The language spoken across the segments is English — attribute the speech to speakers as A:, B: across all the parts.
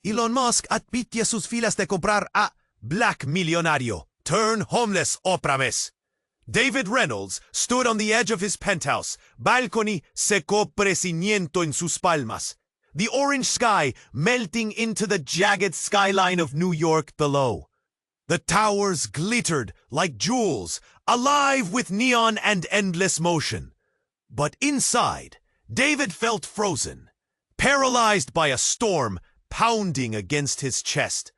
A: Elon Musk admite sus filas de comprar a Black Milionario, turn homeless otra vez. David Reynolds stood on the edge of his penthouse, balcony secó crecimiento en sus palmas, the orange sky melting into the jagged skyline of New York below. The towers glittered like jewels, alive with neon and endless motion. But inside, David felt frozen, paralyzed by a storm pounding against his chest.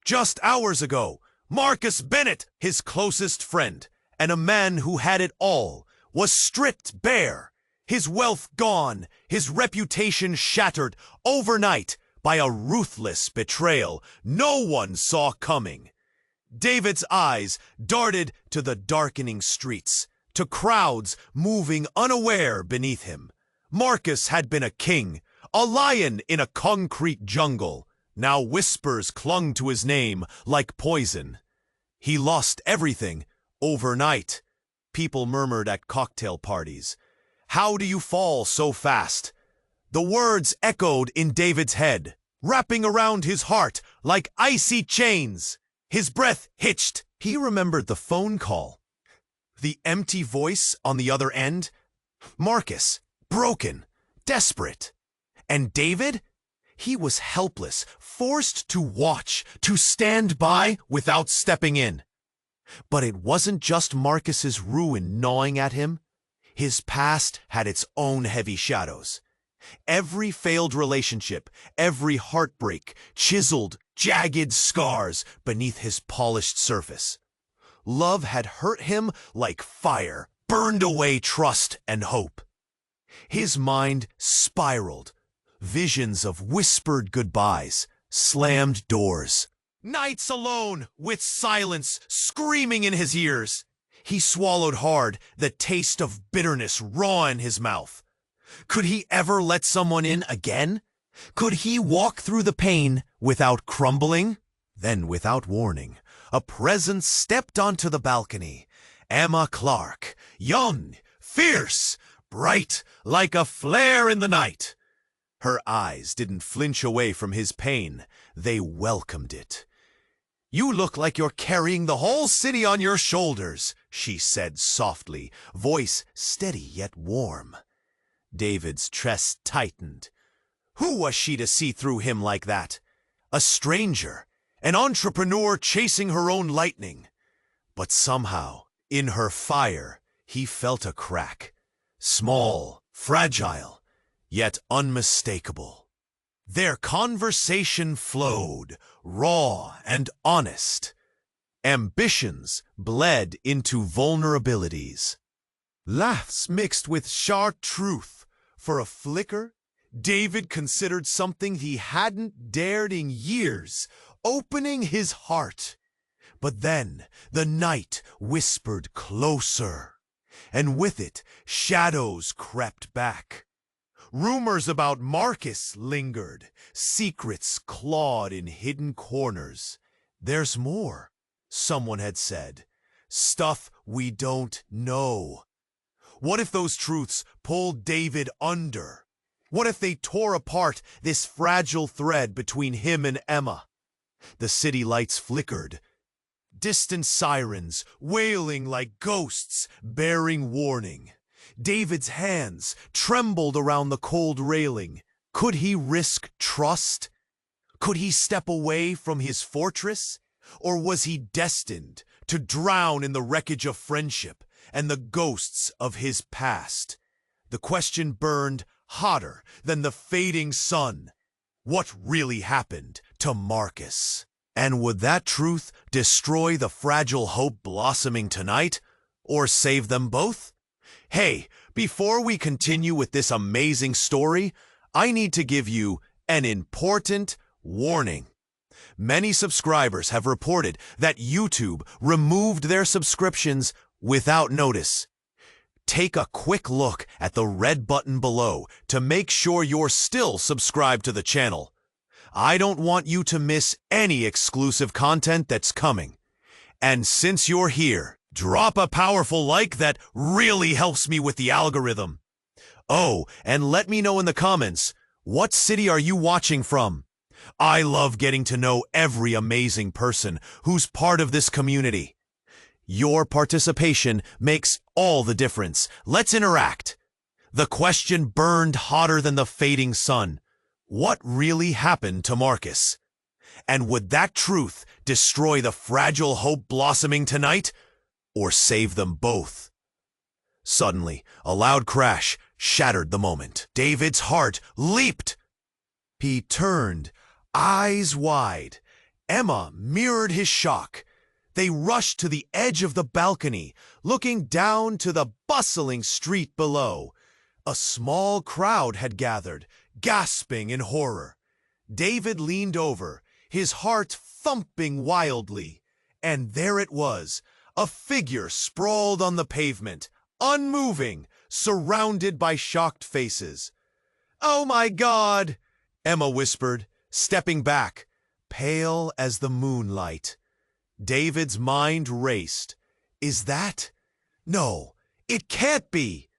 A: Just hours ago, Marcus Bennett, his closest friend, and a man who had it all, was stripped bare, his wealth gone, his reputation shattered overnight by a ruthless betrayal no one saw coming. David's eyes darted to the darkening streets, to crowds moving unaware beneath him. Marcus had been a king, a lion in a concrete jungle. Now whispers clung to his name like poison. He lost everything overnight. People murmured at cocktail parties. How do you fall so fast? The words echoed in David's head, wrapping around his heart like icy chains. His breath hitched. He remembered the phone call. The empty voice on the other end. Marcus, broken, desperate. And David? He was helpless, forced to watch, to stand by without stepping in. But it wasn't just Marcus's ruin gnawing at him. His past had its own heavy shadows. Every failed relationship, every heartbreak, chiseled, jagged scars beneath his polished surface. Love had hurt him like fire, burned away trust and hope. His mind spiraled. Visions of whispered goodbyes, slammed doors. Nights alone, with silence screaming in his ears. He swallowed hard, the taste of bitterness raw in his mouth. Could he ever let someone in again? Could he walk through the pain without crumbling? Then, without warning, a presence stepped onto the balcony. Emma Clark, young, fierce, bright, like a flare in the night. Her eyes didn't flinch away from his pain. They welcomed it. You look like you're carrying the whole city on your shoulders, she said softly, voice steady yet warm. David's chest tightened. Who was she to see through him like that? A stranger, an entrepreneur chasing her own lightning. But somehow, in her fire, he felt a crack. Small, fragile, yet unmistakable. Their conversation flowed, raw and honest. Ambitions bled into vulnerabilities. Laughs mixed with sharp truth. For a flicker, David considered something he hadn't dared in years, opening his heart. But then the night whispered closer, and with it shadows crept back. Rumors about Marcus lingered, secrets clawed in hidden corners. There's more, someone had said. Stuff we don't know. What if those truths pulled David under? What if they tore apart this fragile thread between him and Emma? The city lights flickered. Distant sirens, wailing like ghosts, bearing warning. David's hands trembled around the cold railing. Could he risk trust? Could he step away from his fortress? Or was he destined to drown in the wreckage of friendship and the ghosts of his past? The question burned hotter than the fading sun. What really happened to Marcus? And would that truth destroy the fragile hope blossoming tonight? Or save them both? Hey, before we continue with this amazing story, I need to give you an important warning. Many subscribers have reported that YouTube removed their subscriptions without notice. Take a quick look at the red button below to make sure you're still subscribed to the channel. I don't want you to miss any exclusive content that's coming. And since you're here, drop a powerful like that really helps me with the algorithm. Oh, and let me know in the comments, what city are you watching from? I love getting to know every amazing person who's part of this community. Your participation makes all the difference. Let's interact. The question burned hotter than the fading sun. What really happened to Marcus? And would that truth destroy the fragile hope blossoming tonight, or save them both? Suddenly, a loud crash shattered the moment. David's heart leaped. He turned, eyes wide. Emma mirrored his shock. They rushed to the edge of the balcony, looking down to the bustling street below. A small crowd had gathered, gasping in horror. David leaned over, his heart thumping wildly. And there it was, a figure sprawled on the pavement, unmoving, surrounded by shocked faces. "Oh my God!" Emma whispered, stepping back, pale as the moonlight. David's mind raced. Is that? No, it can't be.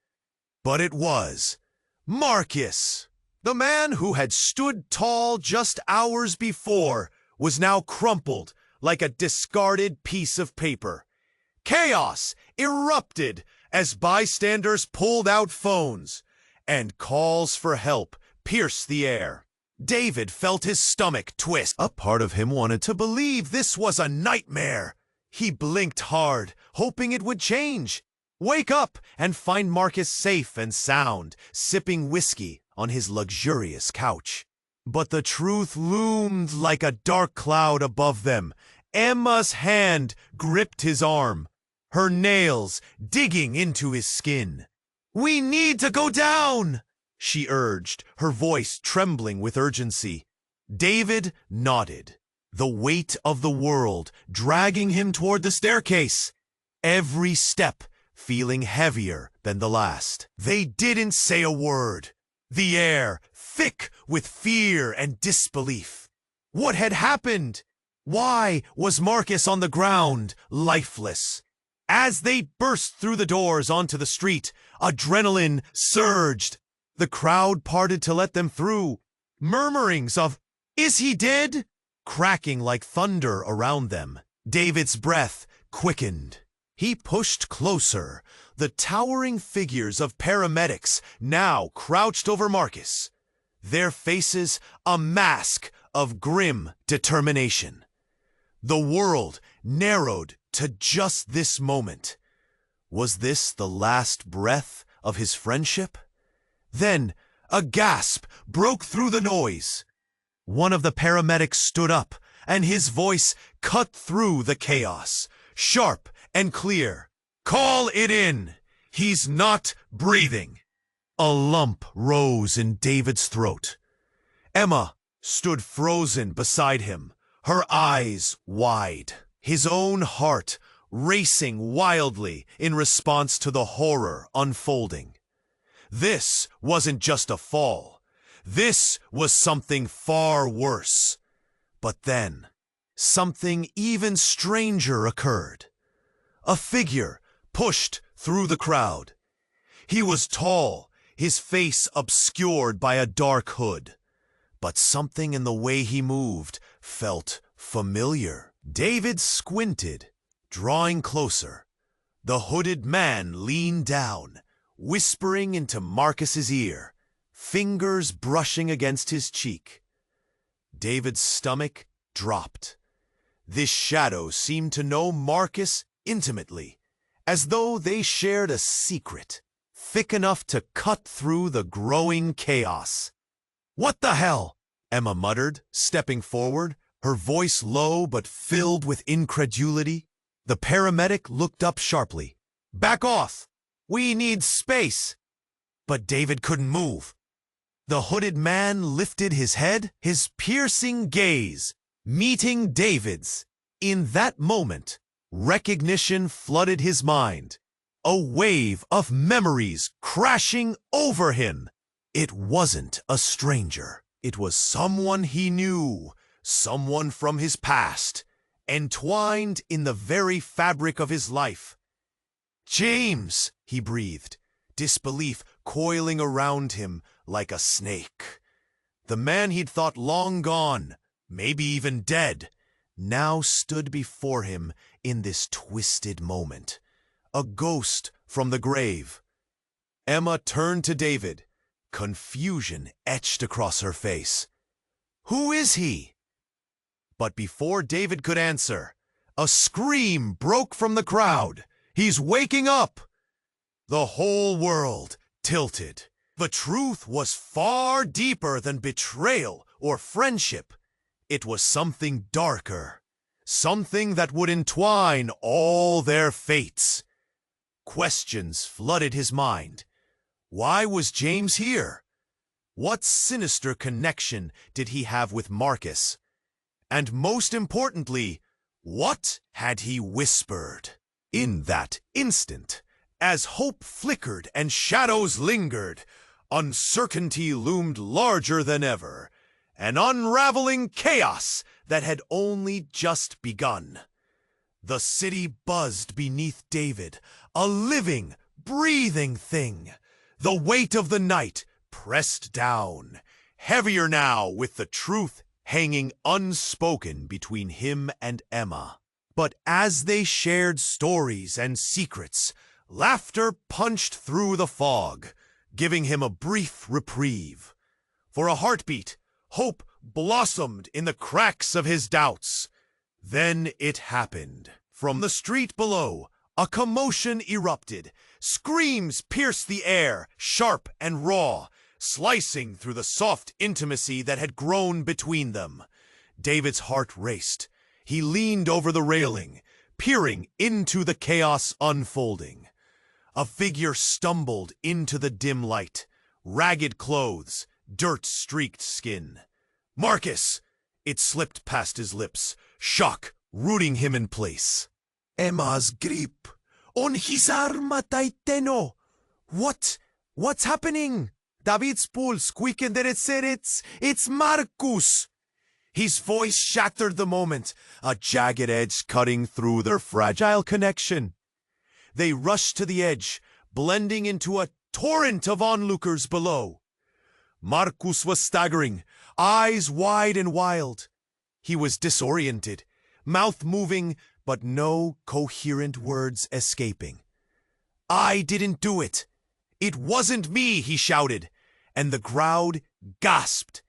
A: But it was. Marcus! The man who had stood tall just hours before was now crumpled like a discarded piece of paper. Chaos erupted as bystanders pulled out phones, and calls for help pierced the air. David felt his stomach twist. A part of him wanted to believe this was a nightmare. He blinked hard, hoping it would change. Wake up and find Marcus safe and sound, sipping whiskey on his luxurious couch. But the truth loomed like a dark cloud above them. Emma's hand gripped his arm, her nails digging into his skin. "We need to go down!" she urged, her voice trembling with urgency. David nodded, the weight of the world dragging him toward the staircase, every step feeling heavier than the last. They didn't say a word, the air thick with fear and disbelief. What had happened? Why was Marcus on the ground, lifeless? As they burst through the doors onto the street, adrenaline surged. The crowd parted to let them through. Murmurings of, "Is he dead?" cracking like thunder around them. David's breath quickened. He pushed closer, the towering figures of paramedics now crouched over Marcus, their faces a mask of grim determination. The world narrowed to just this moment. Was this the last breath of his friendship? Then a gasp broke through the noise. One of the paramedics stood up, and his voice cut through the chaos, sharp and clear. "Call it in! He's not breathing!" A lump rose in David's throat. Emma stood frozen beside him, her eyes wide, his own heart racing wildly in response to the horror unfolding. This wasn't just a fall. This was something far worse. But then, something even stranger occurred. A figure pushed through the crowd. He was tall, his face obscured by a dark hood. But something in the way he moved felt familiar. David squinted, drawing closer. The hooded man leaned down, whispering into Marcus's ear, fingers brushing against his cheek. David's stomach dropped. This shadow seemed to know Marcus intimately, as though they shared a secret, thick enough to cut through the growing chaos. "What the hell?" Emma muttered, stepping forward, her voice low but filled with incredulity. The paramedic looked up sharply. "Back off! We need space!" But David couldn't move. The hooded man lifted his head, his piercing gaze meeting David's. In that moment, recognition flooded his mind, a wave of memories crashing over him. It wasn't a stranger. It was someone he knew, someone from his past, entwined in the very fabric of his life. "James!" he breathed, disbelief coiling around him like a snake. The man he'd thought long gone, maybe even dead, now stood before him in this twisted moment, a ghost from the grave. Emma turned to David, confusion etched across her face. "Who is he?" But before David could answer, a scream broke from the crowd. "He's waking up!" The whole world tilted. The truth was far deeper than betrayal or friendship. It was something darker, something that would entwine all their fates. Questions flooded his mind. Why was James here? What sinister connection did he have with Marcus? And most importantly, what had he whispered? In that instant, as hope flickered and shadows lingered, uncertainty loomed larger than ever, an unraveling chaos that had only just begun. The city buzzed beneath David, a living, breathing thing. The weight of the night pressed down, heavier now with the truth hanging unspoken between him and Emma. But as they shared stories and secrets, laughter punched through the fog, giving him a brief reprieve. For a heartbeat, hope blossomed in the cracks of his doubts. Then it happened. From the street below, a commotion erupted. Screams pierced the air, sharp and raw, slicing through the soft intimacy that had grown between them. David's heart raced. He leaned over the railing, peering into the chaos unfolding. A figure stumbled into the dim light. Ragged clothes, dirt-streaked skin. "Marcus!" It slipped past his lips, shock rooting him in place. "Emma's grip on his arma taiteno." What's happening? David's pulse quickened and it said, It's Marcus. His voice shattered the moment, a jagged edge cutting through their fragile connection. They rushed to the edge, blending into a torrent of onlookers below. Marcus was staggering, eyes wide and wild. He was disoriented, mouth moving, but no coherent words escaping. "I didn't do it. It wasn't me," he shouted, and the crowd gasped.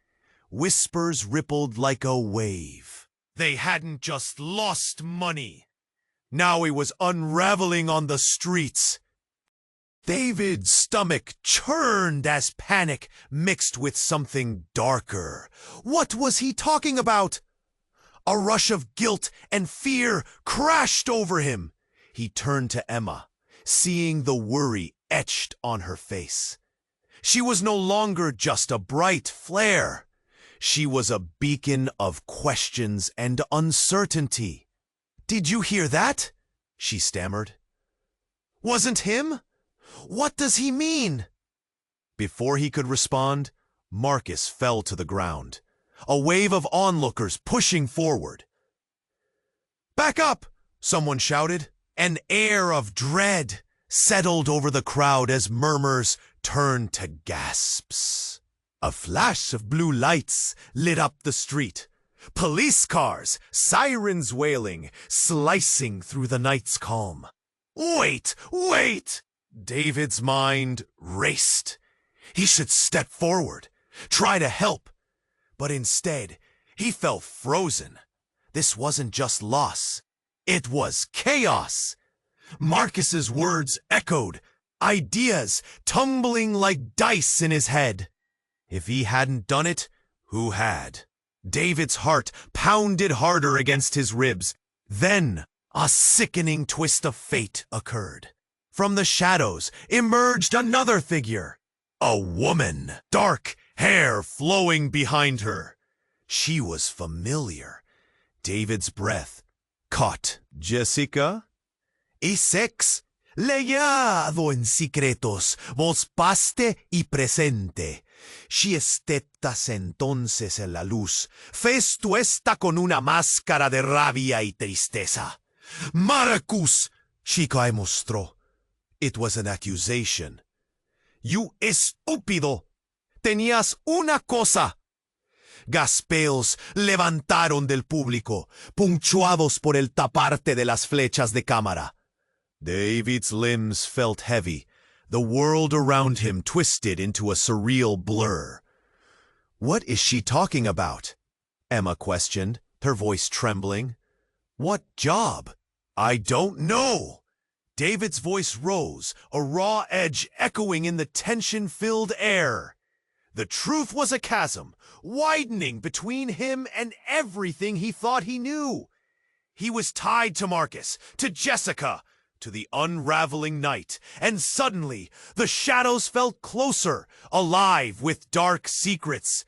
A: Whispers rippled like a wave. They hadn't just lost money. Now it was unraveling on the streets. David's stomach churned as panic mixed with something darker. What was he talking about? A rush of guilt and fear crashed over him. He turned to Emma, seeing the worry etched on her face. She was no longer just a bright flare. She was a beacon of questions and uncertainty. "Did you hear that?" she stammered. "Wasn't him? What does he mean?" Before he could respond, Marcus fell to the ground, a wave of onlookers pushing forward. "Back up!" someone shouted. An air of dread settled over the crowd as murmurs turned to gasps. A flash of blue lights lit up the street. Police cars, sirens wailing, slicing through the night's calm. Wait! David's mind raced. He should step forward, try to help. But instead, he felt frozen. This wasn't just loss. It was chaos. Marcus's words echoed, ideas tumbling like dice in his head. If he hadn't done it, who had? David's heart pounded harder against his ribs. Then, a sickening twist of fate occurred. From the shadows emerged another figure. A woman, dark hair flowing behind her. She was familiar. David's breath caught. "Jessica?" "Es ex, leyado en secretos, vos paste y presente. Si estás entonces en la luz, fes tú esta con una máscara de rabia y tristeza." "Marcus!" Shikai mostró. It was an accusation. "You estúpido! Tenías una cosa. Gaspeos levantaron del público, punctuados por el taparte de las flechas de cámara. David's limbs felt heavy. The world around him twisted into a surreal blur. "What is she talking about?" Emma questioned, her voice trembling. "What job?" "I don't know." David's voice rose, a raw edge echoing in the tension-filled air. The truth was a chasm, widening between him and everything he thought he knew. He was tied to Marcus, to Jessica, to the unraveling night, and suddenly the shadows felt closer, alive with dark secrets.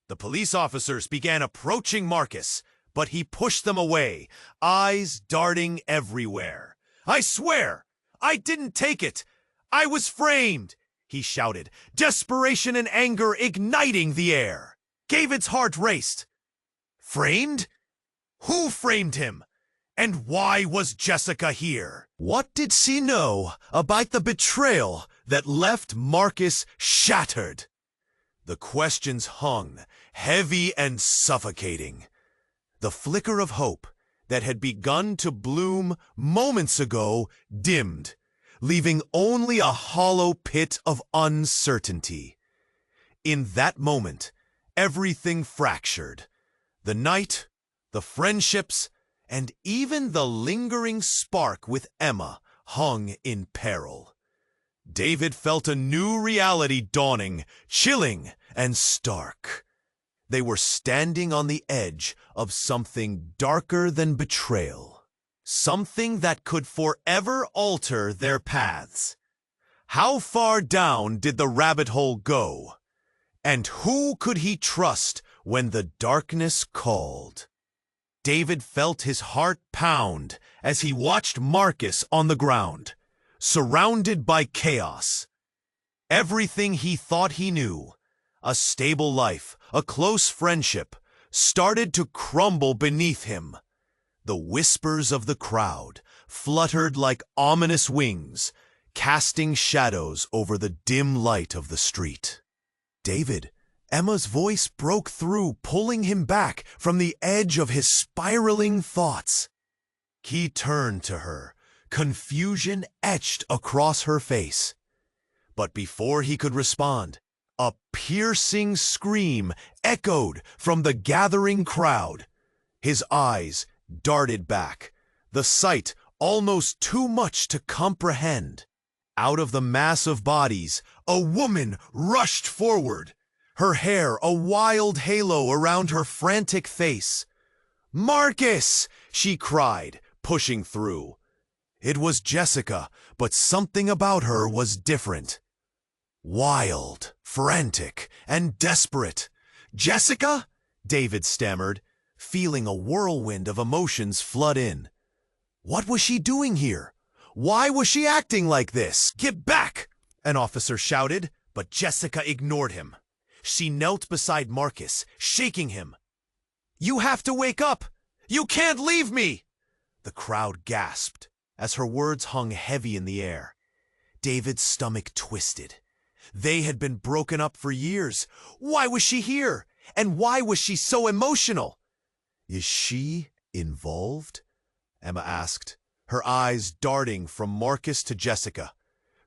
A: The police officers began approaching Marcus, but he pushed them away, eyes darting everywhere. "I swear, I didn't take it. I was framed," he shouted, desperation and anger igniting the air. David's heart raced. Framed? Who framed him? And why was Jessica here? What did she know about the betrayal that left Marcus shattered? The questions hung, heavy and suffocating. The flicker of hope that had begun to bloom moments ago dimmed, leaving only a hollow pit of uncertainty. In that moment, everything fractured. The night, the friendships, and even the lingering spark with Emma hung in peril. David felt a new reality dawning, chilling and stark. They were standing on the edge of something darker than betrayal. Something that could forever alter their paths. How far down did the rabbit hole go? And who could he trust when the darkness called? David felt his heart pound as he watched Marcus on the ground, surrounded by chaos. Everything he thought he knew, a stable life, a close friendship, started to crumble beneath him. The whispers of the crowd fluttered like ominous wings, casting shadows over the dim light of the street. "David," Emma's voice broke through, pulling him back from the edge of his spiraling thoughts. He turned to her, confusion etched across her face. But before he could respond, a piercing scream echoed from the gathering crowd. His eyes darted back, the sight almost too much to comprehend. Out of the mass of bodies, a woman rushed forward, her hair a wild halo around her frantic face. "Marcus!" she cried, pushing through. It was Jessica, but something about her was different. Wild, frantic, and desperate. "Jessica?" David stammered, feeling a whirlwind of emotions flood in. What was she doing here? Why was she acting like this? "Get back!" an officer shouted, but Jessica ignored him. She knelt beside Marcus, shaking him. "You have to wake up! You can't leave me!" The crowd gasped as her words hung heavy in the air. David's stomach twisted. They had been broken up for years. Why was she here? And why was she so emotional? "Is she involved?" Emma asked, her eyes darting from Marcus to Jessica,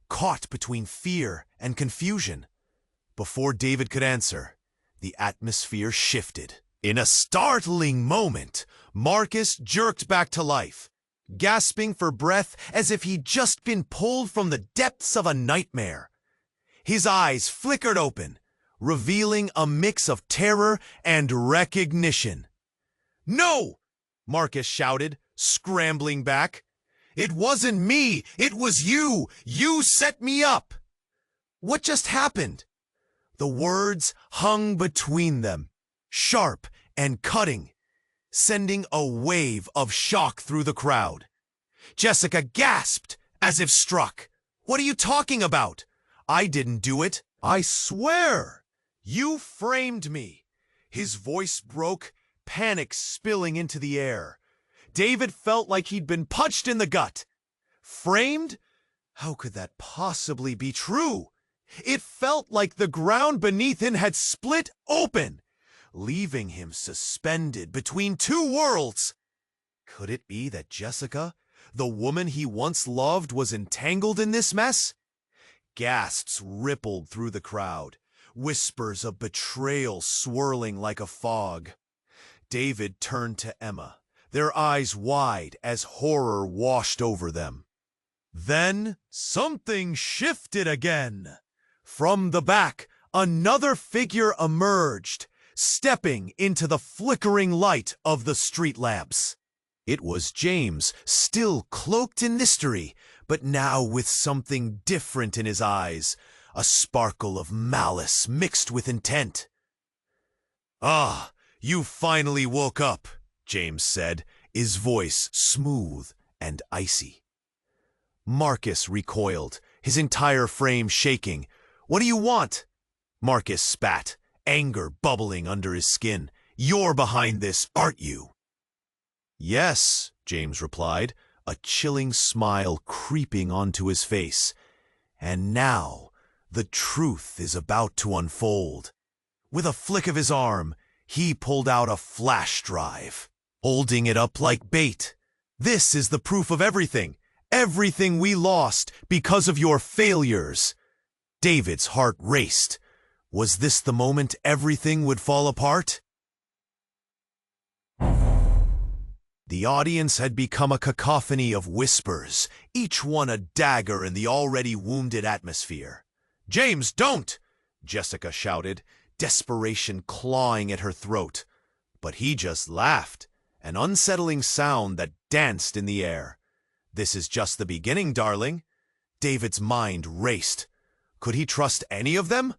A: caught between fear and confusion. Before David could answer, the atmosphere shifted. In a startling moment, Marcus jerked back to life, gasping for breath as if he'd just been pulled from the depths of a nightmare. His eyes flickered open, revealing a mix of terror and recognition. "No!" Marcus shouted, scrambling back. "It wasn't me! It was you! You set me up!" What just happened? The words hung between them, sharp and cutting, sending a wave of shock through the crowd. Jessica gasped as if struck. "What are you talking about? I didn't do it. I swear! You framed me." His voice broke, panic spilling into the air. David felt like he'd been punched in the gut. Framed? How could that possibly be true? It felt like the ground beneath him had split open, leaving him suspended between two worlds. Could it be that Jessica, the woman he once loved, was entangled in this mess? Gasps rippled through the crowd, whispers of betrayal swirling like a fog. David turned to Emma, their eyes wide as horror washed over them. Then something shifted again. From the back, another figure emerged, stepping into the flickering light of the street lamps. It was James, still cloaked in mystery, but now with something different in his eyes, a sparkle of malice mixed with intent. "Ah, you finally woke up," James said, his voice smooth and icy. Marcus recoiled, his entire frame shaking. "What do you want?" Marcus spat, anger bubbling under his skin. "You're behind this, aren't you?" "Yes," James replied, a chilling smile creeping onto his face. And now the truth is about to unfold. With a flick of his arm, he pulled out a flash drive, holding it up like bait. "This is the proof of everything. Everything we lost because of your failures." David's heart raced. Was this the moment everything would fall apart? The audience had become a cacophony of whispers, each one a dagger in the already wounded atmosphere. "James, don't!" Jessica shouted, desperation clawing at her throat. But he just laughed, an unsettling sound that danced in the air. "This is just the beginning, darling." David's mind raced. Could he trust any of them?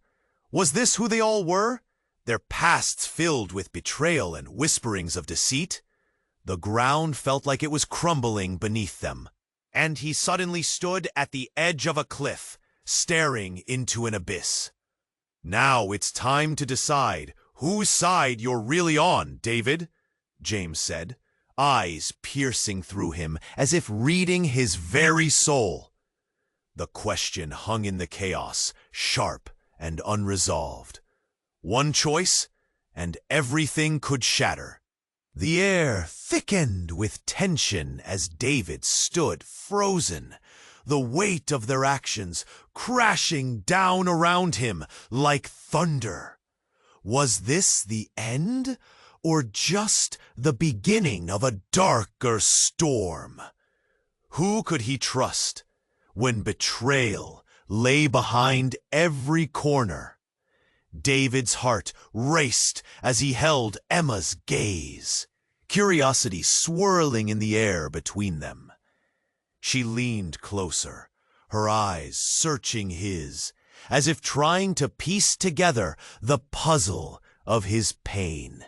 A: Was this who they all were? Their pasts filled with betrayal and whisperings of deceit? The ground felt like it was crumbling beneath them, and he suddenly stood at the edge of a cliff, staring into an abyss. "Now it's time to decide whose side you're really on, David," James said, eyes piercing through him as if reading his very soul. The question hung in the chaos, sharp and unresolved. One choice, and everything could shatter. The air thickened with tension as David stood frozen, the weight of their actions crashing down around him like thunder. Was this the end, or just the beginning of a darker storm? Who could he trust when betrayal lay behind every corner? David's heart raced as he held Emma's gaze, curiosity swirling in the air between them. She leaned closer, her eyes searching his, as if trying to piece together the puzzle of his pain.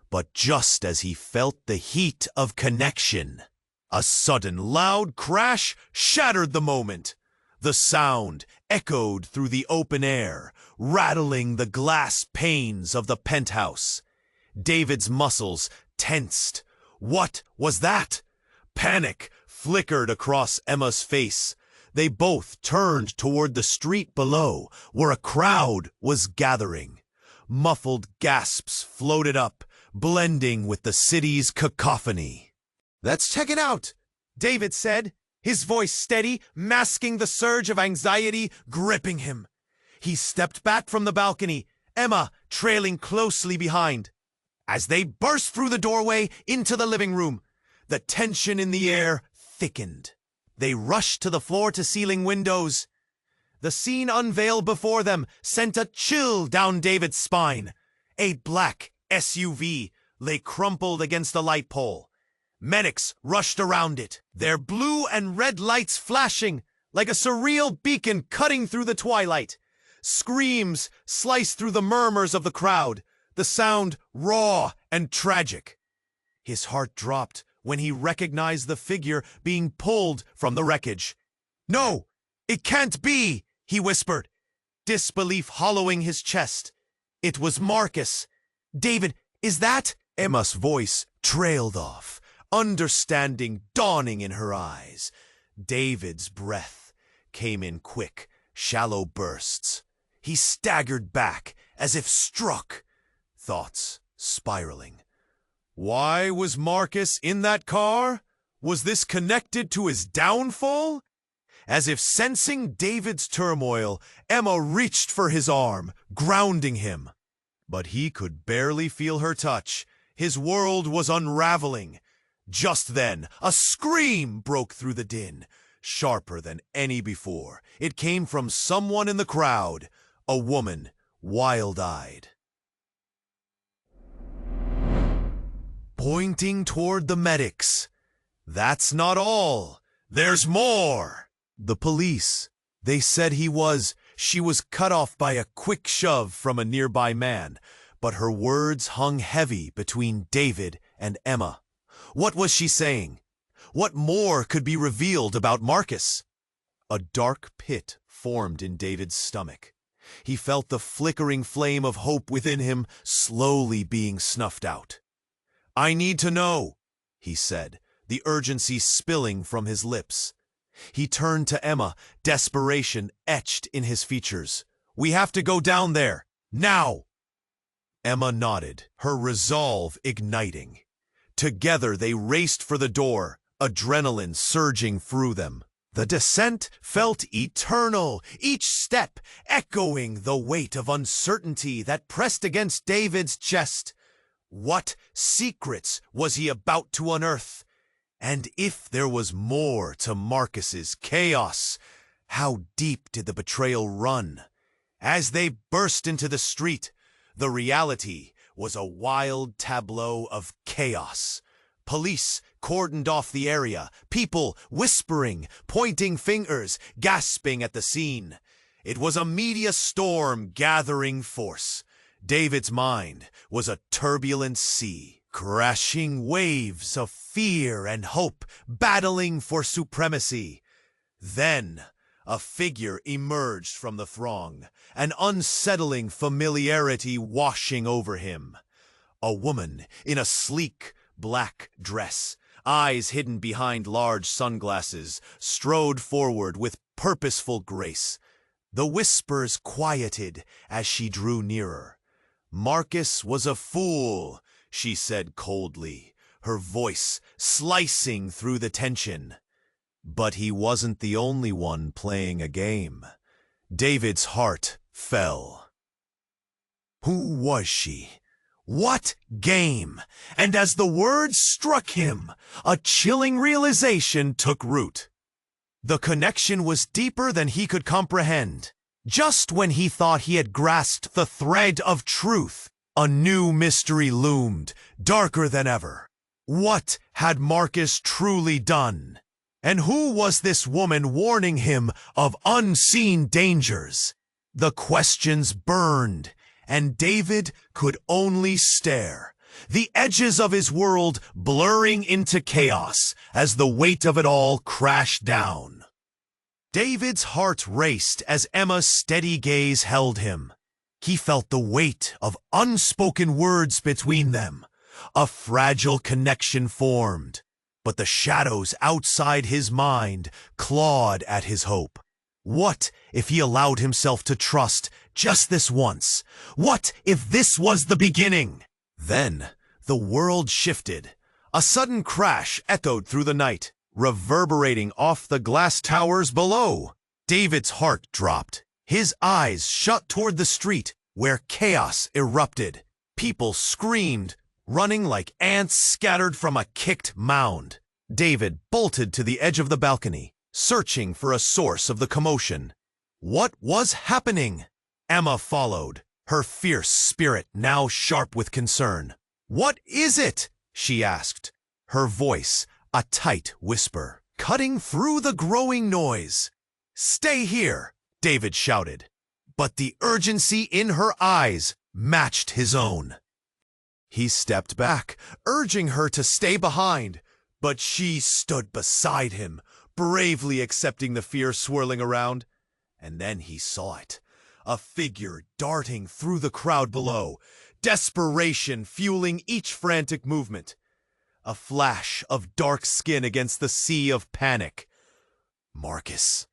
A: But just as he felt the heat of connection, a sudden loud crash shattered the moment. The sound echoed through the open air, rattling the glass panes of the penthouse. David's muscles tensed. What was that? Panic flickered across Emma's face. They both turned toward the street below, where a crowd was gathering. Muffled gasps floated up, blending with the city's cacophony. "Let's check it out," David said, his voice steady, masking the surge of anxiety gripping him. He stepped back from the balcony, Emma trailing closely behind. As they burst through the doorway into the living room, the tension in the air thickened. They rushed to the floor-to-ceiling windows. The scene unveiled before them sent a chill down David's spine. A black SUV lay crumpled against the light pole. Medics rushed around it, their blue and red lights flashing like a surreal beacon cutting through the twilight. Screams sliced through the murmurs of the crowd, the sound raw and tragic. His heart dropped when he recognized the figure being pulled from the wreckage. "No, it can't be," he whispered, disbelief hollowing his chest. It was Marcus. "David, is that?" Emma's voice trailed off, understanding dawning in her eyes. David's breath came in quick, shallow bursts. He staggered back as if struck. thoughts spiraling. Why was Marcus in that car? Was this connected to his downfall? As if sensing David's turmoil, Emma reached for his arm, grounding him. But he could barely feel her touch. His world was unraveling. Just then, a scream broke through the din, sharper than any before. It came from someone in the crowd, a woman, wild-eyed. Pointing toward the medics. That's not all. There's more. The police. They said she was cut off by a quick shove from a nearby man, but her words hung heavy between David and Emma. What was she saying? What more could be revealed about Marcus? A dark pit formed in David's stomach. He felt the flickering flame of hope within him slowly being snuffed out. "I need to know," he said, the urgency spilling from his lips. He turned to Emma, desperation etched in his features. "We have to go down there, now!" Emma nodded, her resolve igniting. Together they raced for the door, adrenaline surging through them. The descent felt eternal, each step echoing the weight of uncertainty that pressed against David's chest. What secrets was he about to unearth? And if there was more to Marcus's chaos, how deep did the betrayal run? As they burst into the street, the reality was a wild tableau of chaos. Police cordoned off the area, people whispering, pointing fingers, gasping at the scene. It was a media storm gathering force. David's mind was a turbulent sea, crashing waves of fear and hope, battling for supremacy. Then a figure emerged from the throng, an unsettling familiarity washing over him. A woman in a sleek black dress, eyes hidden behind large sunglasses, strode forward with purposeful grace. The whispers quieted as she drew nearer. "Marcus was a fool," she said coldly, her voice slicing through the tension. But he wasn't the only one playing a game. David's heart fell. Who was she? What game? And as the words struck him, a chilling realization took root. The connection was deeper than he could comprehend. Just when he thought he had grasped the thread of truth, a new mystery loomed, darker than ever. What had Marcus truly done? And who was this woman warning him of unseen dangers? The questions burned, and David could only stare, the edges of his world blurring into chaos as the weight of it all crashed down. David's heart raced as Emma's steady gaze held him. He felt the weight of unspoken words between them. A fragile connection formed, but the shadows outside his mind clawed at his hope. What if he allowed himself to trust just this once? What if this was the beginning? Then the world shifted. A sudden crash echoed through the night, reverberating off the glass towers below. David's heart dropped. His eyes shut toward the street, where chaos erupted. People screamed, running like ants scattered from a kicked mound. David bolted to the edge of the balcony, searching for a source of the commotion. What was happening? Emma followed, her fierce spirit now sharp with concern. "What is it?" she asked, her voice a tight whisper, cutting through the growing noise. "Stay here," David shouted, but the urgency in her eyes matched his own. He stepped back, urging her to stay behind, but she stood beside him, bravely accepting the fear swirling around. And then he saw it, a figure darting through the crowd below, desperation fueling each frantic movement. A flash of dark skin against the sea of panic. "Marcus!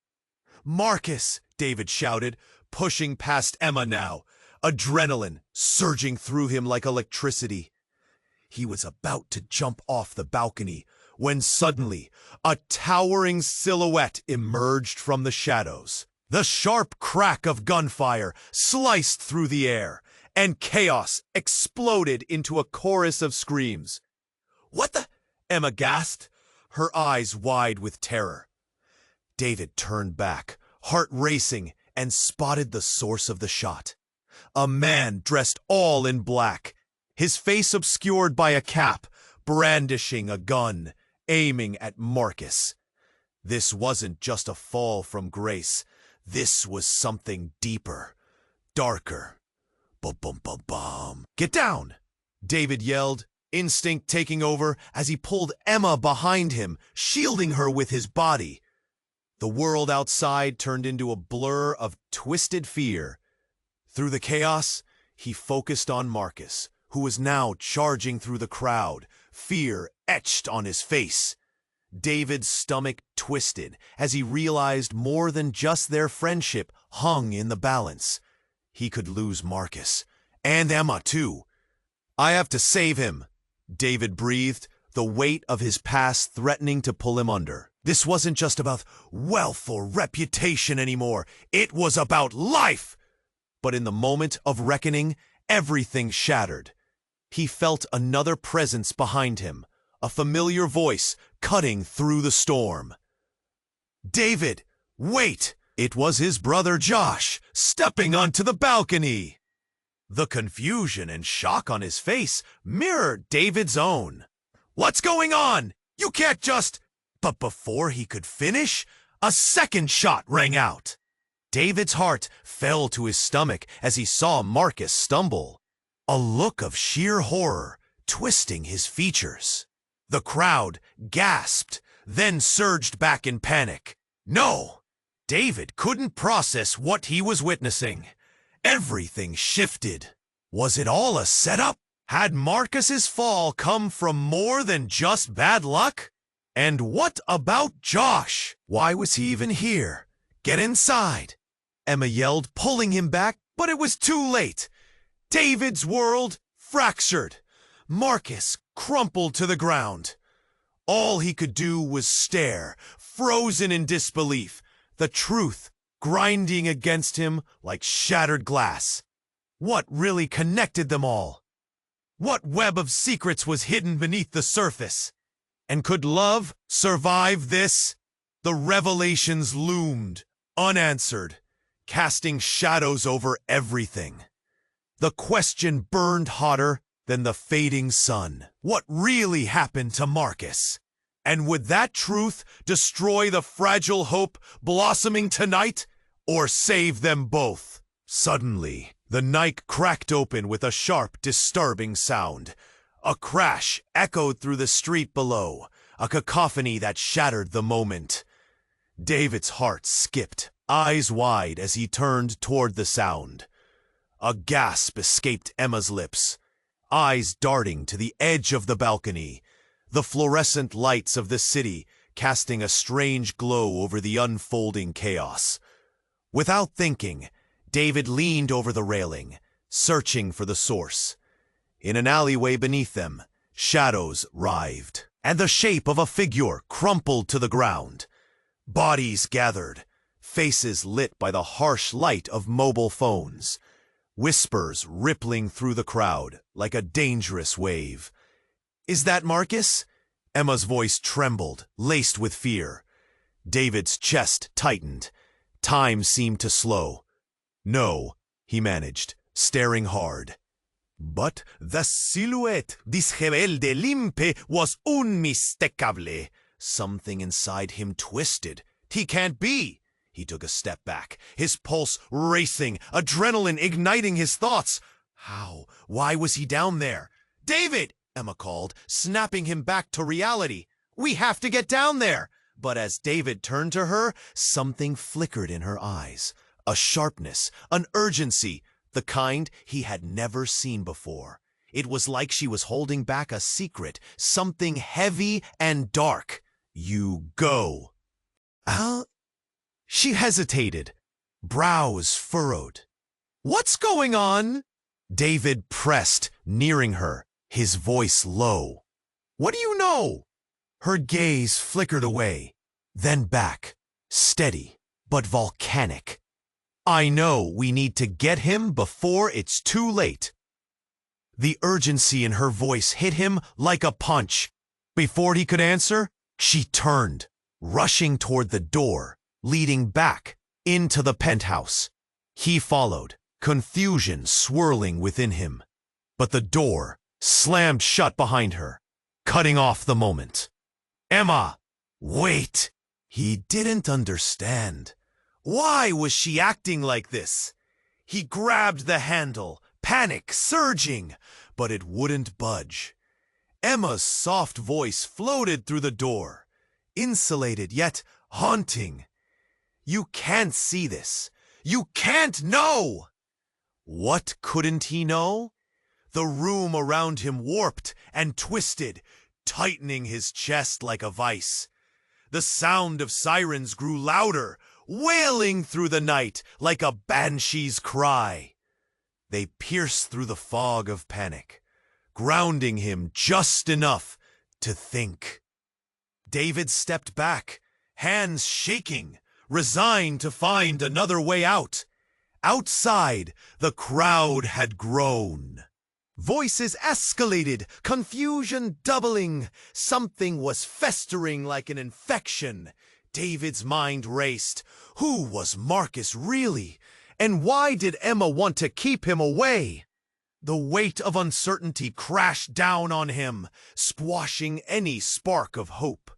A: Marcus!" David shouted, pushing past Emma now. adrenaline surging through him like electricity. He was about to jump off the balcony when suddenly a towering silhouette emerged from the shadows. The sharp crack of gunfire sliced through the air, and chaos exploded into a chorus of screams. "What the?" Emma gasped, her eyes wide with terror. David turned back, heart racing, and spotted the source of the shot. A man dressed all in black, his face obscured by a cap, brandishing a gun, aiming at Marcus. This wasn't just a fall from grace. This was something deeper, darker. Bum. "Get down!" David yelled, instinct taking over as he pulled Emma behind him, shielding her with his body. The world outside turned into a blur of twisted fear. Through the chaos, he focused on Marcus, who was now charging through the crowd, fear etched on his face. David's stomach twisted as he realized more than just their friendship hung in the balance. He could lose Marcus, and Emma too. "I have to save him," David breathed, the weight of his past threatening to pull him under. This wasn't just about wealth or reputation anymore. It was about life! But in the moment of reckoning, everything shattered. He felt another presence behind him, a familiar voice cutting through the storm. "David, wait!" It was his brother Josh, stepping onto the balcony. The confusion and shock on his face mirrored David's own. "What's going on? You can't just—" But before he could finish, a second shot rang out. David's heart fell to his stomach as he saw Marcus stumble, a look of sheer horror twisting his features. The crowd gasped, then surged back in panic. No! David couldn't process what he was witnessing. Everything shifted. Was it all a setup? Had Marcus's fall come from more than just bad luck? And what about Josh? Why was he even here? "Get inside!" Emma yelled, pulling him back, but it was too late. David's world fractured. Marcus crumpled to the ground. All he could do was stare, frozen in disbelief, the truth grinding against him like shattered glass. What really connected them all? What web of secrets was hidden beneath the surface? And could love survive this? The revelations loomed, unanswered, casting shadows over everything. The question burned hotter than the fading sun. What really happened to Marcus? And would that truth destroy the fragile hope blossoming tonight, or save them both? Suddenly, the night cracked open with a sharp, disturbing sound. A crash echoed through the street below, a cacophony that shattered the moment. David's heart skipped, eyes wide as he turned toward the sound. A gasp escaped Emma's lips, eyes darting to the edge of the balcony, the fluorescent lights of the city casting a strange glow over the unfolding chaos. Without thinking, David leaned over the railing, searching for the source. In an alleyway beneath them, shadows writhed, and the shape of a figure crumpled to the ground. Bodies gathered, faces lit by the harsh light of mobile phones, whispers rippling through the crowd like a dangerous wave. "Is that Marcus?" Emma's voice trembled, laced with fear. David's chest tightened. Time seemed to slow. "No," he managed, staring hard. But the silhouette, this rebelde limpe, was unmistakable. Something inside him twisted. "He can't be!" He took a step back, his pulse racing, adrenaline igniting his thoughts. How? Why was he down there? "David!" Emma called, snapping him back to reality. "We have to get down there!" But as David turned to her, something flickered in her eyes. A sharpness, an urgency, the kind he had never seen before. It was like she was holding back a secret, something heavy and dark. "You go." She hesitated, brows furrowed. What's going on? David pressed, nearing her, his voice low. What do you know? Her gaze flickered away, then back, steady but volcanic. I know we need to get him before it's too late. The urgency in her voice hit him like a punch. Before he could answer, she turned, rushing toward the door, leading back into the penthouse. He followed, confusion swirling within him. But the door slammed shut behind her, cutting off the moment. Emma, wait! He didn't understand. Why was she acting like this? He grabbed the handle, panic surging, but it wouldn't budge. Emma's soft voice floated through the door, insulated yet haunting. You can't see this. You can't know! What couldn't he know? The room around him warped and twisted, tightening his chest like a vice. The sound of sirens grew louder, wailing through the night like a banshee's cry. They pierced through the fog of panic, grounding him just enough to think. David stepped back, hands shaking, resigned to find another way out. Outside, the crowd had grown. Voices escalated, confusion doubling. Something was festering like an infection. David's mind raced. Who was Marcus really? And why did Emma want to keep him away? The weight of uncertainty crashed down on him, squashing any spark of hope.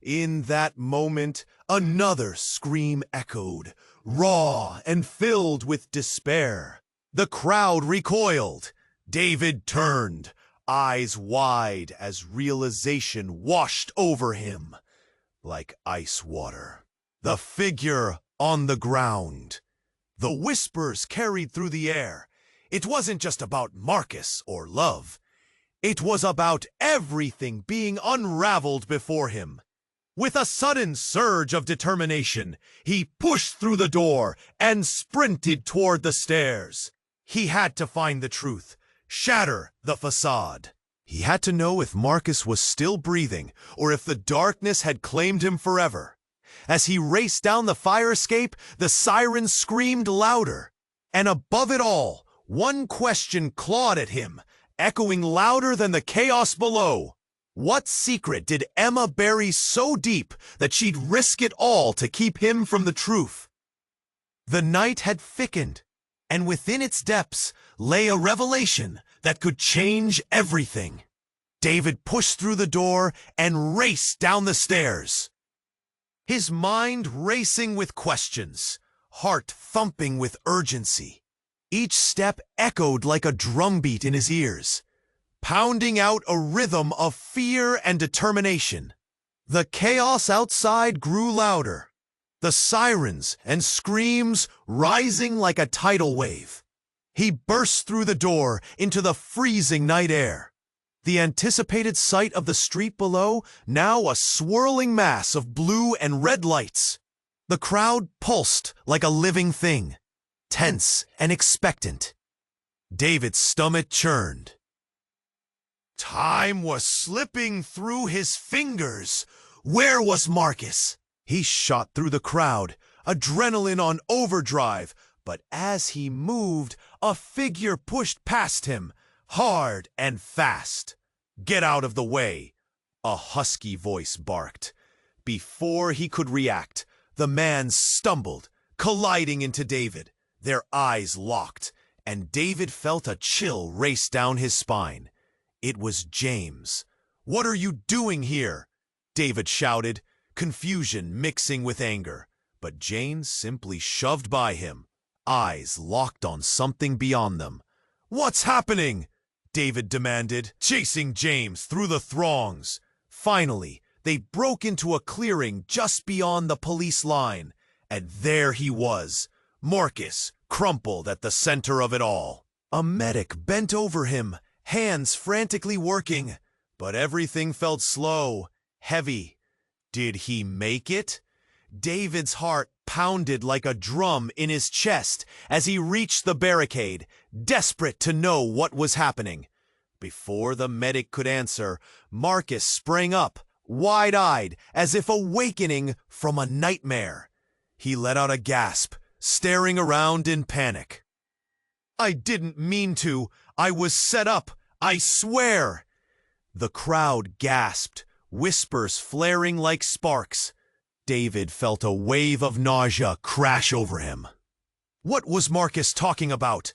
A: In that moment, another scream echoed, raw and filled with despair. The crowd recoiled. David turned, eyes wide as realization washed over him like ice water. The figure on the ground. The whispers carried through the air. It wasn't just about Marcus or love. It was about everything being unraveled before him. With a sudden surge of determination, he pushed through the door and sprinted toward the stairs. He had to find the truth, shatter the facade. He had to know if Marcus was still breathing or if the darkness had claimed him forever. As he raced down the fire escape, the sirens screamed louder. And above it all, one question clawed at him, echoing louder than the chaos below. What secret did Emma bury so deep that she'd risk it all to keep him from the truth? The night had thickened, and within its depths lay a revelation that could change everything. David pushed through the door and raced down the stairs. His mind racing with questions, heart thumping with urgency. Each step echoed like a drumbeat in his ears, pounding out a rhythm of fear and determination. The chaos outside grew louder, the sirens and screams rising like a tidal wave. He burst through the door into the freezing night air. The anticipated sight of the street below, now a swirling mass of blue and red lights. The crowd pulsed like a living thing, tense and expectant. David's stomach churned. Time was slipping through his fingers. Where was Marcus? He shot through the crowd, adrenaline on overdrive, but as he moved, a figure pushed past him, hard and fast. Get out of the way, a husky voice barked. Before he could react, the man stumbled, colliding into David. Their eyes locked, and David felt a chill race down his spine. It was James. What are you doing here? David shouted, confusion mixing with anger. But James simply shoved by him, eyes locked on something beyond them. What's happening? David demanded, chasing James through the throngs. Finally, they broke into a clearing just beyond the police line, and there he was, Marcus, crumpled at the center of it all. A medic bent over him, hands frantically working, but everything felt slow, heavy. Did he make it? David's heart pounded like a drum in his chest as he reached the barricade, desperate to know what was happening. Before the medic could answer, Marcus sprang up, wide-eyed, as if awakening from a nightmare. He let out a gasp, staring around in panic. "I didn't mean to. I was set up. I swear." The crowd gasped, whispers flaring like sparks. David felt a wave of nausea crash over him. What was Marcus talking about?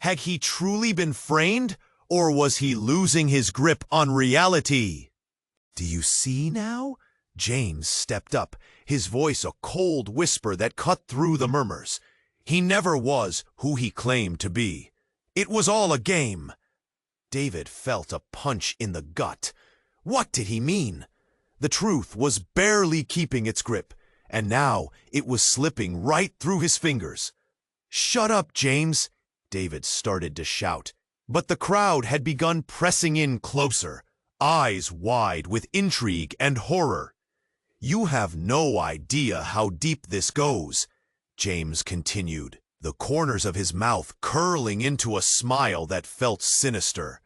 A: Had he truly been framed, or was he losing his grip on reality? "Do you see now?" James stepped up, his voice a cold whisper that cut through the murmurs. He never was who he claimed to be. It was all a game. David felt a punch in the gut. What did he mean? The truth was barely keeping its grip, and now it was slipping right through his fingers. "Shut up, James!" David started to shout, but the crowd had begun pressing in closer, eyes wide with intrigue and horror. "You have no idea how deep this goes," James continued, the corners of his mouth curling into a smile that felt sinister.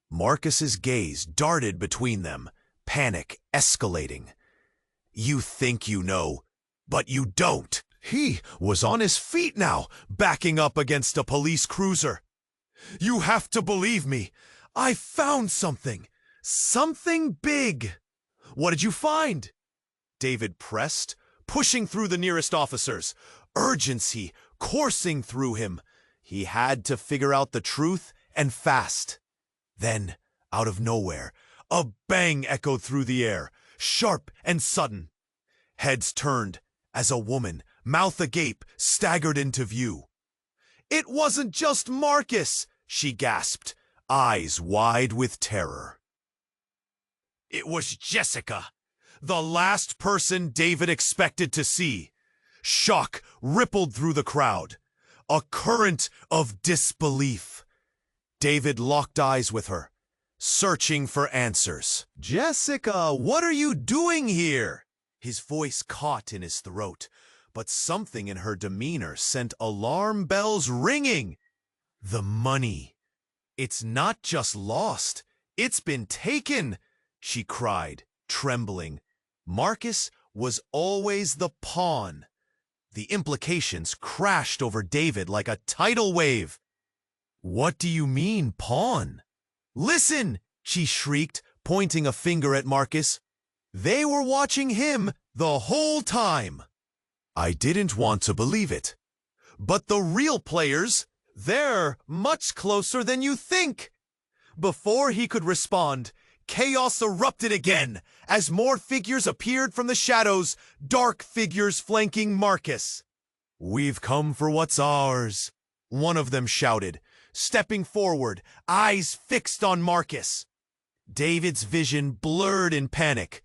A: Marcus's gaze darted between them, panic escalating. "You think you know, but you don't." He was on his feet now, backing up against a police cruiser. "You have to believe me. I found something. Something big." "What did you find?" David pressed, pushing through the nearest officers, urgency coursing through him. He had to figure out the truth, and fast. Then, out of nowhere, a bang echoed through the air, sharp and sudden. Heads turned as a woman, mouth agape, staggered into view. "It wasn't just Marcus," she gasped, eyes wide with terror. It was Jessica, the last person David expected to see. Shock rippled through the crowd, a current of disbelief. David locked eyes with her, searching for answers. "Jessica, what are you doing here?" His voice caught in his throat, but something in her demeanor sent alarm bells ringing. "The money. It's not just lost, it's been taken," she cried, trembling. Marcus was always the pawn. The implications crashed over David like a tidal wave. "What do you mean, pawn?" "Listen!" she shrieked, pointing a finger at Marcus. "They were watching him the whole time." I didn't want to believe it. "But the real players, they're much closer than you think." Before he could respond, chaos erupted again as more figures appeared from the shadows, dark figures flanking Marcus. "We've come for what's ours," one of them shouted, stepping forward, eyes fixed on Marcus. David's vision blurred in panic.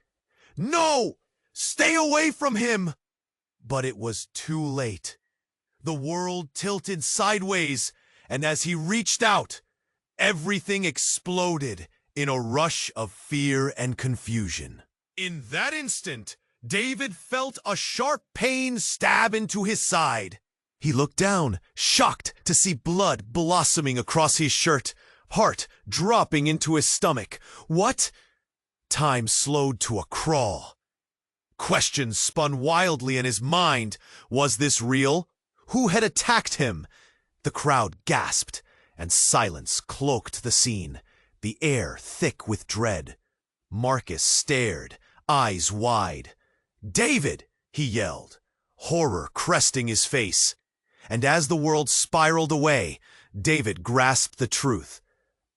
A: "No! Stay away from him!" But it was too late. The world tilted sideways, and as he reached out, everything exploded in a rush of fear and confusion. In that instant, David felt a sharp pain stab into his side. He looked down, shocked to see blood blossoming across his shirt, heart dropping into his stomach. What? Time slowed to a crawl. Questions spun wildly in his mind. Was this real? Who had attacked him? The crowd gasped, and silence cloaked the scene, the air thick with dread. Marcus stared, eyes wide. "David!" he yelled, horror cresting his face. And as the world spiraled away, David grasped the truth.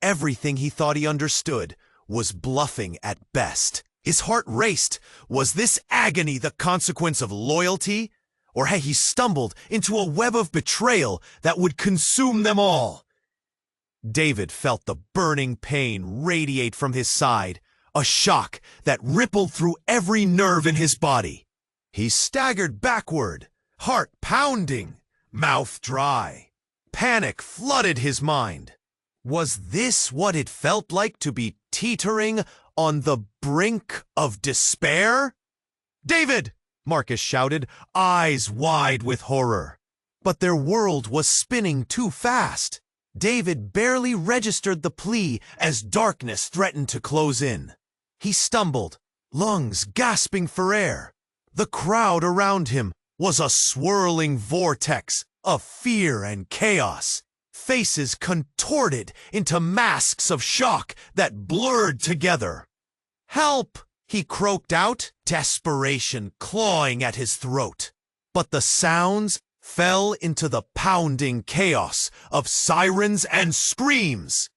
A: Everything he thought he understood was bluffing at best. His heart raced. Was this agony the consequence of loyalty? Or had he stumbled into a web of betrayal that would consume them all? David felt the burning pain radiate from his side, a shock that rippled through every nerve in his body. He staggered backward, heart pounding, mouth dry. Panic flooded his mind. Was this what it felt like to be teetering on the brink of despair? "David!" Marcus shouted, eyes wide with horror. But their world was spinning too fast. David barely registered the plea as darkness threatened to close in. He stumbled, lungs gasping for air. The crowd around him was a swirling vortex of fear and chaos. Faces contorted into masks of shock that blurred together. "Help!" he croaked out, desperation clawing at his throat. But the sounds fell into the pounding chaos of sirens and screams.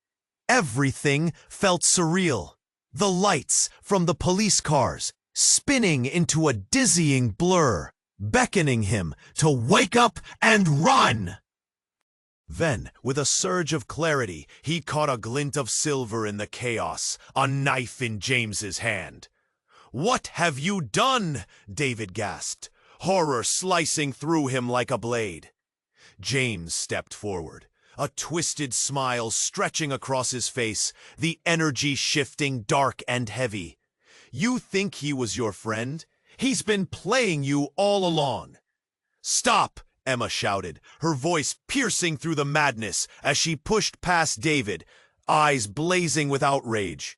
A: Everything felt surreal. The lights from the police cars spinning into a dizzying blur, beckoning him to wake up and run. Then, with a surge of clarity, he caught a glint of silver in the chaos, a knife in James's hand. "What have you done?" David gasped, horror slicing through him like a blade. James stepped forward, a twisted smile stretching across his face, the energy shifting dark and heavy. "You think he was your friend? He's been playing you all along." "Stop!" Emma shouted, her voice piercing through the madness as she pushed past David, eyes blazing with outrage.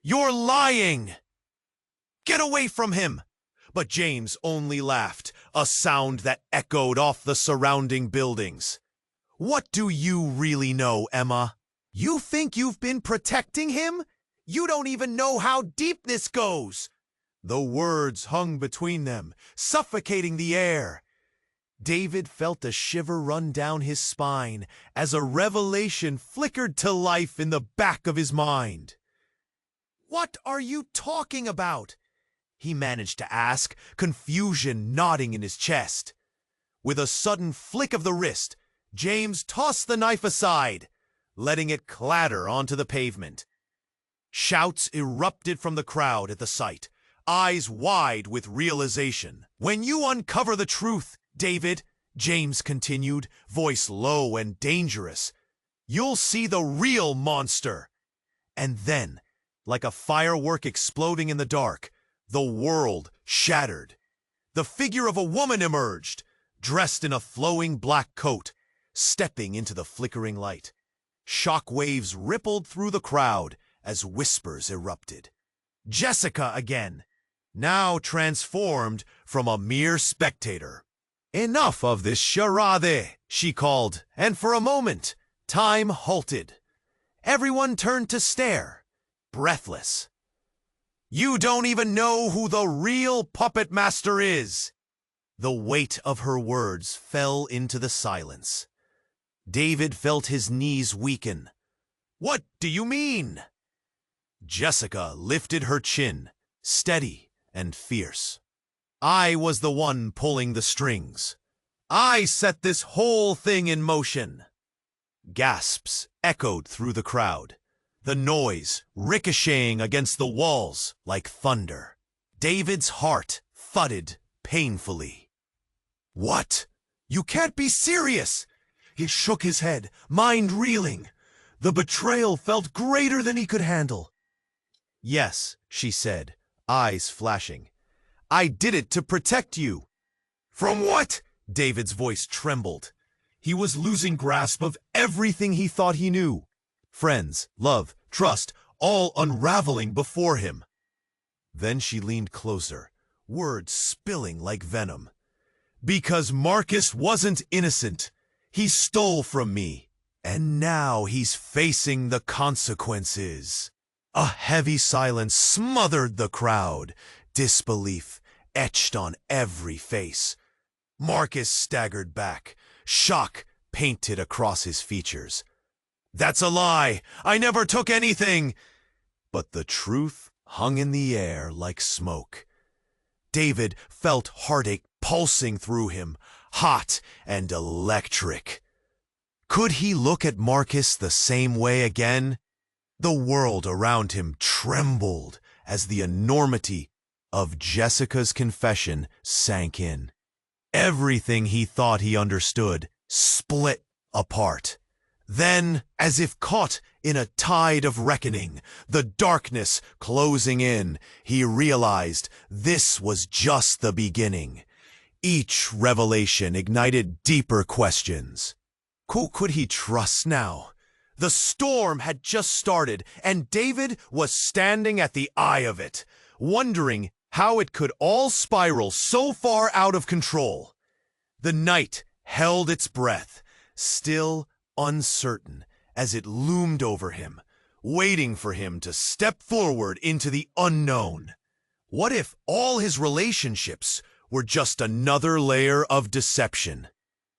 A: "You're lying!" "Get away from him!" But James only laughed, a sound that echoed off the surrounding buildings. "What do you really know, Emma? You think you've been protecting him? You don't even know how deep this goes." The words hung between them, suffocating the air. David felt a shiver run down his spine as a revelation flickered to life in the back of his mind. "What are you talking about?" he managed to ask, confusion knotting in his chest. With a sudden flick of the wrist, James tossed the knife aside, letting it clatter onto the pavement. Shouts erupted from the crowd at the sight, eyes wide with realization. "When you uncover the truth, David," James continued, voice low and dangerous, "you'll see the real monster." And then, like a firework exploding in the dark, the world shattered. The figure of a woman emerged, dressed in a flowing black coat, stepping into the flickering light. Shock waves rippled through the crowd as whispers erupted. Jessica again, now transformed from a mere spectator. "Enough of this charade," she called, and for a moment, time halted. Everyone turned to stare, breathless. "You don't even know who the real puppet master is." The weight of her words fell into the silence. David felt his knees weaken. "What do you mean?" Jessica lifted her chin, steady and fierce. "I was the one pulling the strings. I set this whole thing in motion." Gasps echoed through the crowd, the noise ricocheting against the walls like thunder. David's heart thudded painfully. "What? You can't be serious!" He shook his head, mind reeling. The betrayal felt greater than he could handle. "Yes," she said, eyes flashing. "I did it to protect you." "From what?" David's voice trembled. He was losing grasp of everything he thought he knew. Friends, love, trust, all unraveling before him. Then she leaned closer, words spilling like venom. "Because Marcus wasn't innocent. He stole from me, and now he's facing the consequences." A heavy silence smothered the crowd, disbelief etched on every face. Marcus staggered back, shock painted across his features. "That's a lie! I never took anything!" But the truth hung in the air like smoke. David felt heartache pulsing through him, hot and electric. Could he look at Marcus the same way again? The world around him trembled as the enormity of Jessica's confession sank in. Everything he thought he understood split apart. Then, as if caught in a tide of reckoning, the darkness closing in, he realized this was just the beginning. Each revelation ignited deeper questions. Who could he trust now? The storm had just started, and David was standing at the eye of it, wondering how it could all spiral so far out of control. The night held its breath, still uncertain, as it loomed over him, waiting for him to step forward into the unknown. What if all his relationships were just another layer of deception?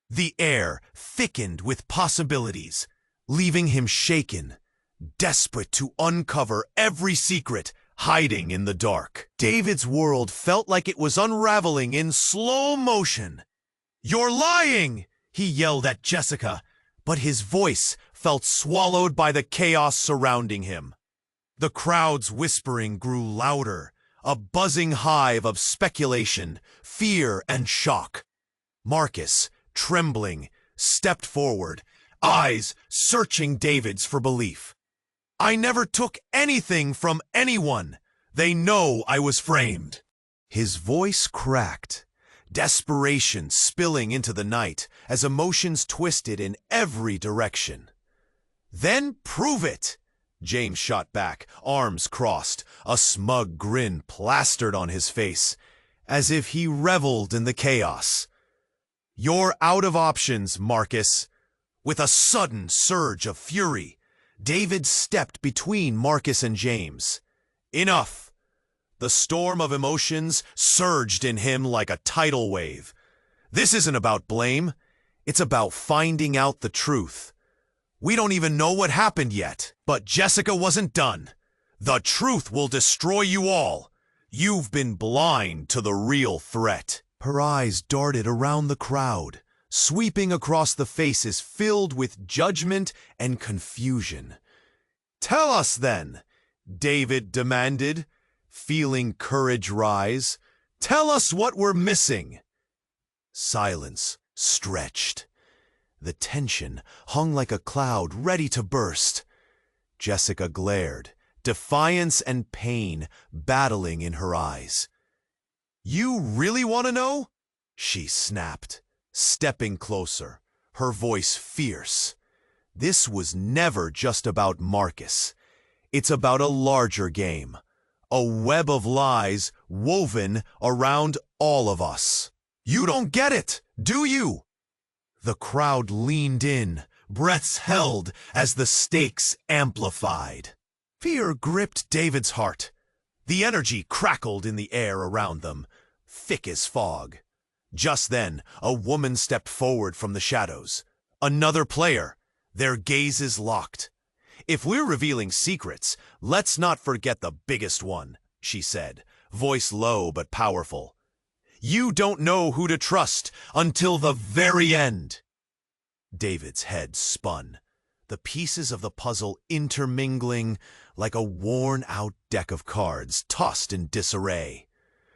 A: The air thickened with possibilities, leaving him shaken, desperate to uncover every secret hiding in the dark. David's world felt like it was unraveling in slow motion. "You're lying!" he yelled at Jessica, but his voice felt swallowed by the chaos surrounding him. The crowd's whispering grew louder, a buzzing hive of speculation, fear, and shock. Marcus, trembling, stepped forward, eyes searching David's for belief. "I never took anything from anyone. They know I was framed." His voice cracked, desperation spilling into the night as emotions twisted in every direction. "Then prove it!" James shot back, arms crossed, a smug grin plastered on his face, as if he reveled in the chaos. "You're out of options, Marcus." With a sudden surge of fury, David stepped between Marcus and James. Enough! The storm of emotions surged in him like a tidal wave. This isn't about blame. It's about finding out the truth. We don't even know what happened yet. But Jessica wasn't done. "The truth will destroy you all. You've been blind to the real threat." Her eyes darted around the crowd, sweeping across the faces filled with judgment and confusion. "Tell us then," David demanded, feeling courage rise. "Tell us what we're missing." Silence stretched. The tension hung like a cloud ready to burst. Jessica glared, defiance and pain battling in her eyes. "You really want to know?" she snapped, stepping closer, her voice fierce. This was never just about Marcus. It's about a larger game, a web of lies woven around all of us. "You don't get it, do you?" The crowd leaned in, breaths held as the stakes amplified. Fear gripped David's heart. The energy crackled in the air around them, thick as fog. Just then, a woman stepped forward from the shadows. Another player, their gazes locked. "If we're revealing secrets, let's not forget the biggest one," she said, voice low but powerful. "You don't know who to trust until the very end." David's head spun, the pieces of the puzzle intermingling like a worn-out deck of cards tossed in disarray.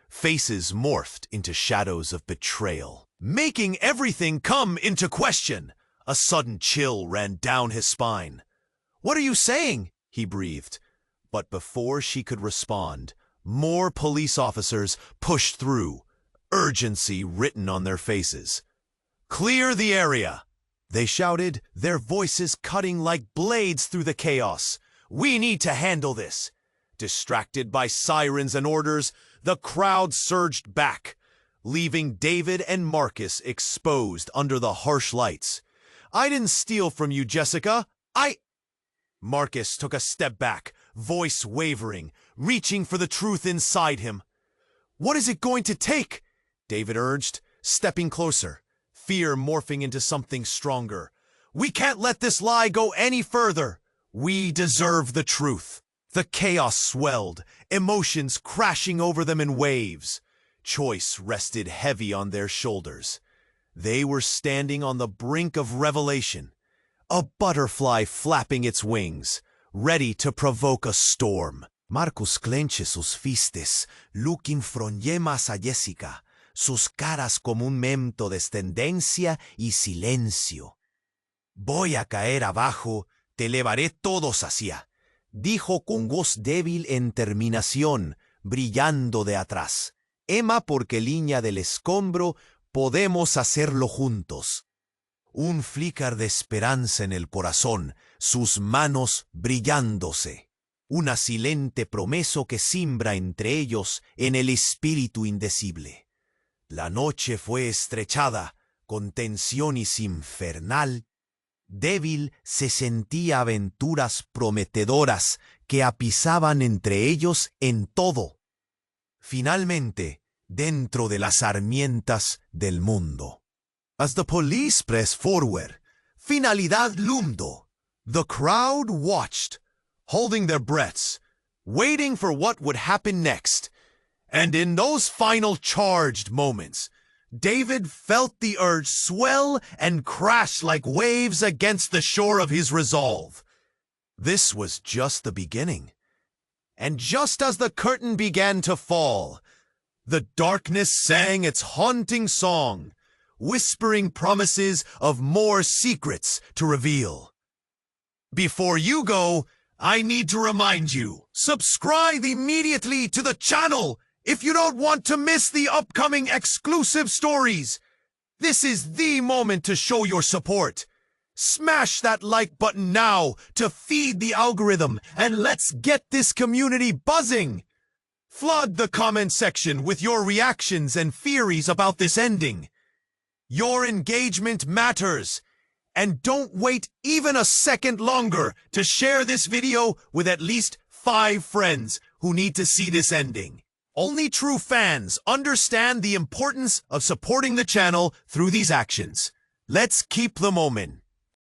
A: Faces morphed into shadows of betrayal, making everything come into question. A sudden chill ran down his spine. "What are you saying?" he breathed. But before she could respond, more police officers pushed through, urgency written on their faces. "Clear the area!" they shouted, their voices cutting like blades through the chaos. "We need to handle this." Distracted by sirens and orders, the crowd surged back, leaving David and Marcus exposed under the harsh lights. "I didn't steal from you, Jessica. Marcus took a step back, voice wavering, reaching for the truth inside him. "What is it going to take?" David urged, stepping closer, fear morphing into something stronger. "We can't let this lie go any further. We deserve the truth." The chaos swelled, emotions crashing over them in waves. Choice rested heavy on their shoulders. They were standing on the brink of revelation, a butterfly flapping its wings, ready to provoke a storm. Marcus clenched sus fistes, looking from yemas a Jessica, sus caras como un memento de tendencia y silencio. Voy a caer abajo, te elevaré todos hacia, dijo con voz débil en terminación, brillando de atrás. Emma porque línea del escombro, podemos hacerlo juntos. Un flicker de esperanza en el corazón, sus manos brillándose. Una silente promeso que simbra entre ellos en el espíritu indecible. La noche fue estrechada, con tensiones infernal. Débil se sentía aventuras prometedoras que apisaban entre ellos en todo. Finalmente, dentro de las sarmientas del mundo. As the police pressed forward, finalidad lumdo. The crowd watched, holding their breaths, waiting for what would happen next. And in those final charged moments, David felt the urge swell and crash like waves against the shore of his resolve. This was just the beginning. And just as the curtain began to fall, the darkness sang its haunting song, whispering promises of more secrets to reveal. Before you go, I need to remind you, subscribe immediately to the channel if you don't want to miss the upcoming exclusive stories. This is the moment to show your support. Smash that like button now to feed the algorithm, and let's get this community buzzing. Flood the comment section with your reactions and theories about this ending. Your engagement matters. And don't wait even a second longer to share this video with at least 5 friends who need to see this ending. Only true fans understand the importance of supporting the channel through these actions. Let's keep the moment.